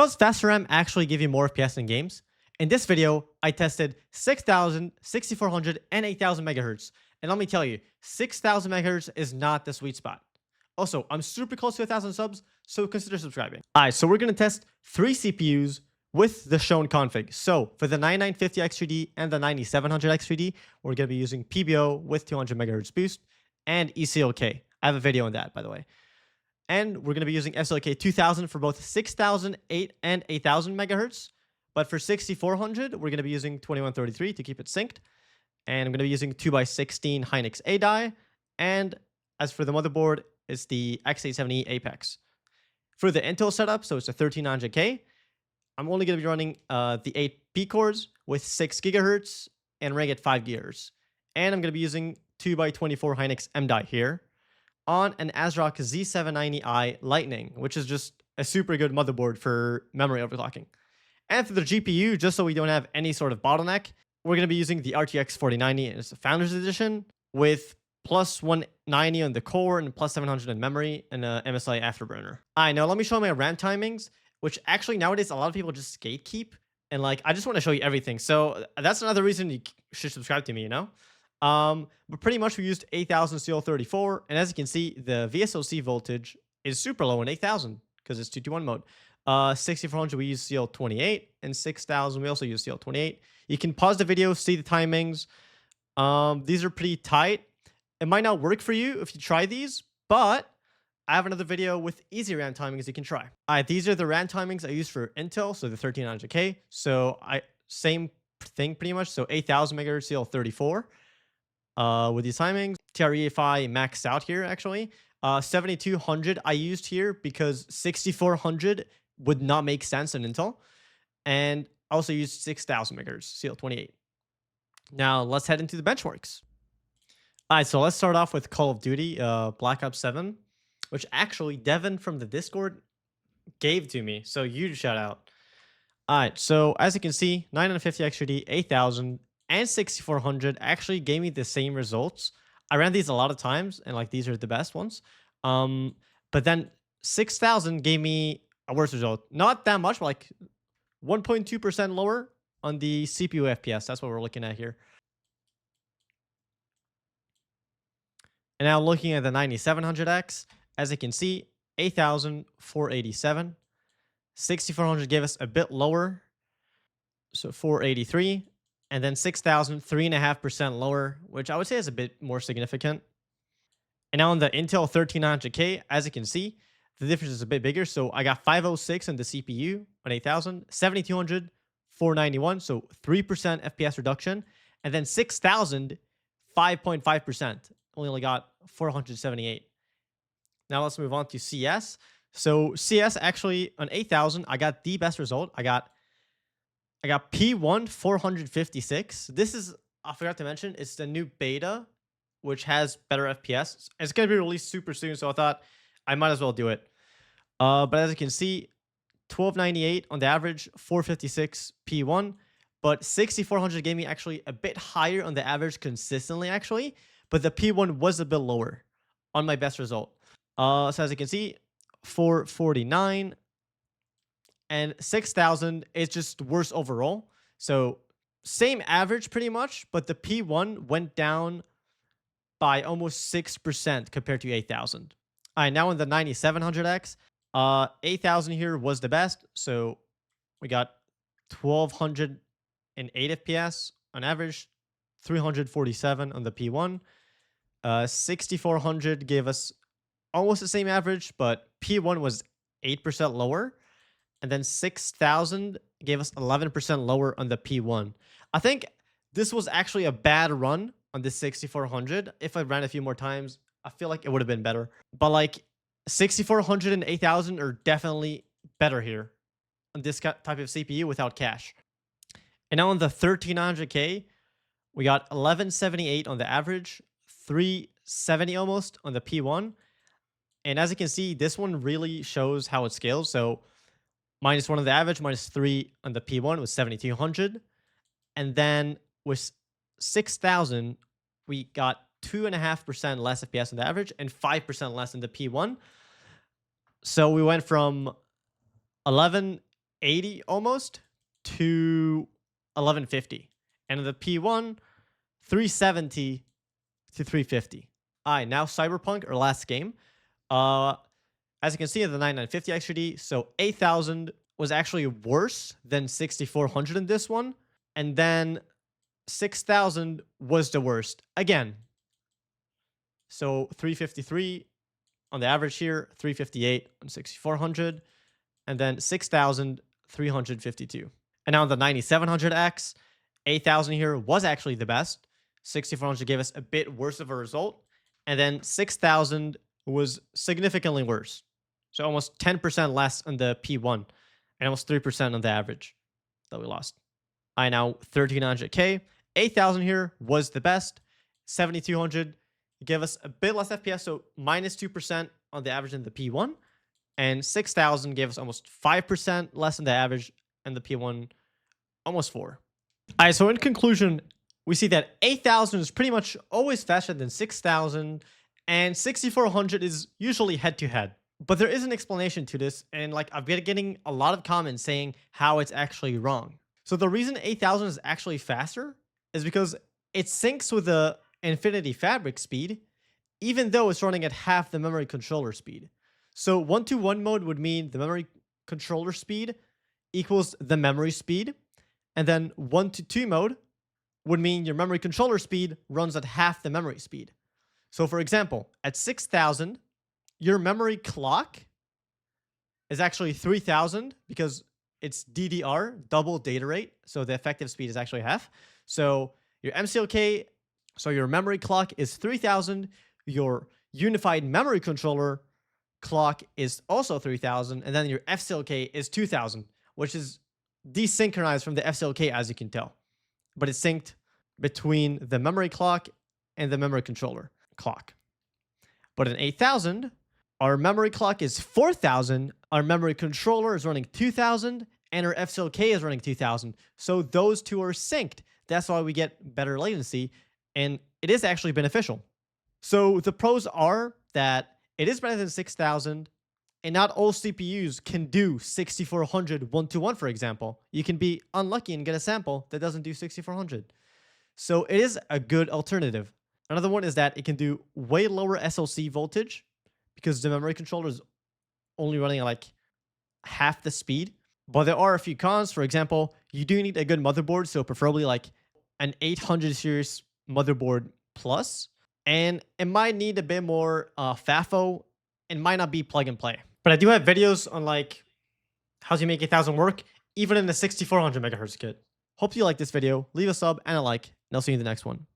Does faster RAM actually give you more FPS in games? In this video, I tested 6000, 6400, and 8000 megahertz. And let me tell you, 6000 megahertz is not the sweet spot. Also, I'm super close to 1000 subs, so consider subscribing. Alright, so we're going to test 3 CPUs with the shown config. So for the 9950 X3D and the 9700 X3D, we're going to be using PBO with 200 megahertz boost and ECLK. I have a video on that, by the way. And we're going to be using SLK 2000 for both 6000, 8, and 8000 megahertz. But for 6400, we're going to be using 2133 to keep it synced. And I'm going to be using 2x16 Hynix A die. And as for the motherboard, it's the X870 Apex. For the Intel setup, so it's a 13900K, I'm only going to be running the 8 P cores with 6 gigahertz and running at 5 gigahertz. And I'm going to be using 2x24 Hynix M die here on an ASRock Z790i Lightning, which is just a super good motherboard for memory overclocking. And for the GPU, just so we don't have any sort of bottleneck, we're going to be using the RTX 4090, and it's the Founders Edition, with plus 190 on the core and plus 700 in memory and a MSI Afterburner. Alright, now let me show you my RAM timings, which actually nowadays a lot of people just gatekeep, and like I just want to show you everything. So that's another reason you should subscribe to me, you know? But pretty much we used 8000 CL34, and as you can see, the VSOC voltage is super low in 8000 because it's 221 mode. 6400 we use CL28, and 6000 we also use CL28. You can pause the video, see the timings. These are pretty tight. It might not work for you if you try these, but I have another video with easy RAM timings you can try. Alright, these are the RAM timings I use for Intel, so the 13900K. So same thing pretty much. So 8000 megahertz CL34. With these timings, TRE5 maxed out here actually. 7200 I used here because 6400 would not make sense in Intel, and I also used 6000 megahertz CL28. Now let's head into the benchmarks. Alright, so let's start off with Call of Duty Black Ops 7, which actually Devin from the Discord gave to me, so huge shout out. Alright, so as you can see, 950 X3D, 8000, and 6400 actually gave me the same results. I ran these a lot of times, and like these are the best ones. But then 6000 gave me a worse result. Not that much, but like 1.2% lower on the CPU FPS. That's what we're looking at here. And now looking at the 9700X, as you can see, 8000, 487. 6400 gave us a bit lower, so 483. And then 6000, 3.5% lower, which I would say is a bit more significant. And now on the Intel 13900K, as you can see, the difference is a bit bigger. So I got 506 on the CPU on 8000, 7200, 491, so 3% FPS reduction. And then 6000, 5.5%. Only got 478. Now let's move on to CS. So CS actually on 8000, I got the best result. I got P1 456. This is, I forgot to mention, it's the new beta, which has better FPS. It's going to be released super soon, so I thought I might as well do it. But as you can see, 1298 on the average, 456 P1. But 6400 gave me actually a bit higher on the average consistently, actually. But the P1 was a bit lower on my best result. So as you can see, 449. And 6000 is just worse overall. So same average pretty much, but the P1 went down by almost 6% compared to 8000. All right, now on the 9700X, 8000 here was the best. So we got 1208 FPS on average, 347 on the P1. 6400 gave us almost the same average, but P1 was 8% lower. And then 6000 gave us 11% lower on the P1. I think this was actually a bad run on the 6400. If I ran a few more times, I feel like it would have been better. But like 6400 and 8000 are definitely better here on this type of CPU without cache. And now on the 13900K, we got 1178 on the average, 370 almost on the P1. And as you can see, this one really shows how it scales. So -1 on the average, -3 on the P1 was 7200. And then with 6000, we got 2.5% less FPS on the average and 5% less in the P1. So we went from 11 1080 almost to 1150. And in the P1, 370 to 350. All right, now Cyberpunk, our last game. As you can see in the 9950 XRD, so 8000 was actually worse than 6400 in this one. And then 6000 was the worst again. So 353 on the average here, 358 on 6400, and then 6352. And now on the 9700X, 8000 here was actually the best. 6400 gave us a bit worse of a result. And then 6000 was significantly worse. So almost 10% less on the P1 and almost 3% on the average that we lost. I now 1300K. 8000 here was the best. 7200 gave us a bit less FPS, so minus 2% on the average in the P1. And 6000 gave us almost 5% less than the average, and the P1 almost 4. All right, so in conclusion, we see that 8000 is pretty much always faster than 6000, and 6400 is usually head-to-head. But there is an explanation to this, and like I've been getting a lot of comments saying how it's actually wrong. So the reason 8000 is actually faster is because it syncs with the Infinity Fabric speed, even though it's running at half the memory controller speed. So 1-to-1 mode would mean the memory controller speed equals the memory speed, and then 1-to-2 mode would mean your memory controller speed runs at half the memory speed. So for example, at 6000, your memory clock is actually 3000 because it's DDR, double data rate, so the effective speed is actually half. So your MCLK, so your memory clock is 3000, your unified memory controller clock is also 3000, and then your FCLK is 2000, which is desynchronized from the FCLK, as you can tell. But it's synced between the memory clock and the memory controller clock. But in 8000, our memory clock is 4000, our memory controller is running 2000, and our FCLK is running 2000. So those two are synced. That's why we get better latency, and it is actually beneficial. So the pros are that it is better than 6000, and not all CPUs can do 6400 1-to-1, for example. You can be unlucky and get a sample that doesn't do 6400. So it is a good alternative. Another one is that it can do way lower SoC voltage because the memory controller is only running at like half the speed. But there are a few cons. For example, you do need a good motherboard, so preferably like an 800 series motherboard plus. And it might need a bit more FAFO. It might not be plug and play. But I do have videos on like how to make 8000 work, even in the 6400 megahertz kit. Hope you like this video. Leave a sub and a like, and I'll see you in the next one.